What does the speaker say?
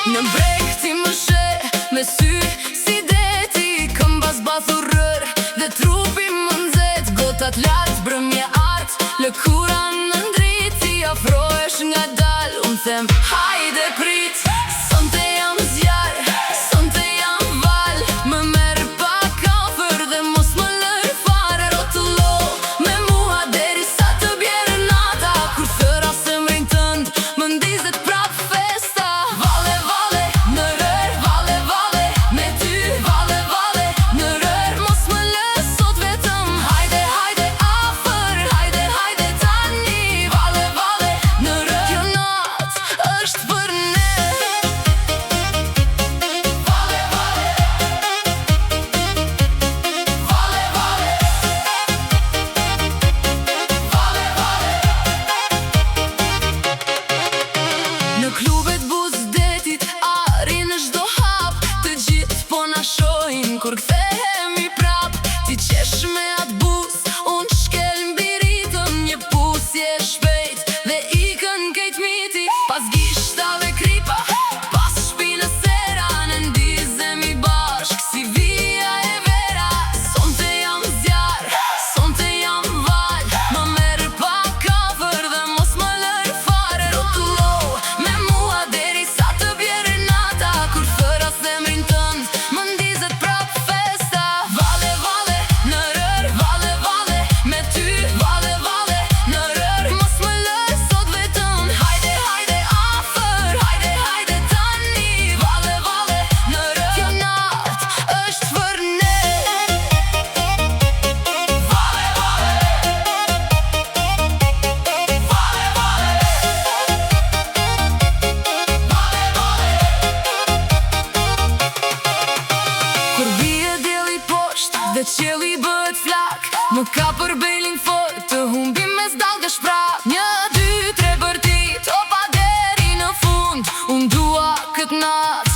Në brek ti më she, me sy si deti, këmbas bathurër dhe trupi më nxet. Gotat lartë, brëmje art, lëkura në ndrit, ti afrohesh nga dal. Unë them, hajde prit, sonte jam zjarë, sonte jam val. Më merë pak afër dhe mos më lër fare. Rotullo me mua deri sa të bjerë nata. Kur thëra semrin tënd, më ndizet prap festa. Vale, vale, në rër, vale, vale, me ty. Vale, vale, në rër, mos më lër sot vetëm. Hajde, hajde, afër, hajde, hajde tani. Vale, vale, në rër, kjo nat është për ne. Vale, vale, vale, vale, vale, vale. Në klubet buzdetit, ari në çdo hap. Të gjithë po na shohin kur kthehemi prap. Ti qesh me atë buz, unë shkel mbi ritëm. Një pusje shpejt dhe ikën kejt miti. Pas gishtave kripa, pas shpinës sera, në ndizemi bashk si vija e vera. Sonte jam zjarë, sonte jam val. Më merë pak afër dhe mos më lër fare. Rotullo me mua deri sa të bjerë nata. Kur thëra semrin tënd, më ndizet prap festa. Vale, vale, në rër, vale, vale, me ty. Vale, vale, në rër, mos më lër sot vetëm. Hajde, hajde, afër, hajde, hajde tani. Vale, vale, në rër, kjo nat është për ne. Vale, vale, vale, vale, vale, vale. Kur bie dielli poshtë dhe qielli bëhet flak, më ka për belin fort, të humbi mes dallgë shprak. 1, 2, 3 për ti, topa deri në fund. Unë dua këtë natë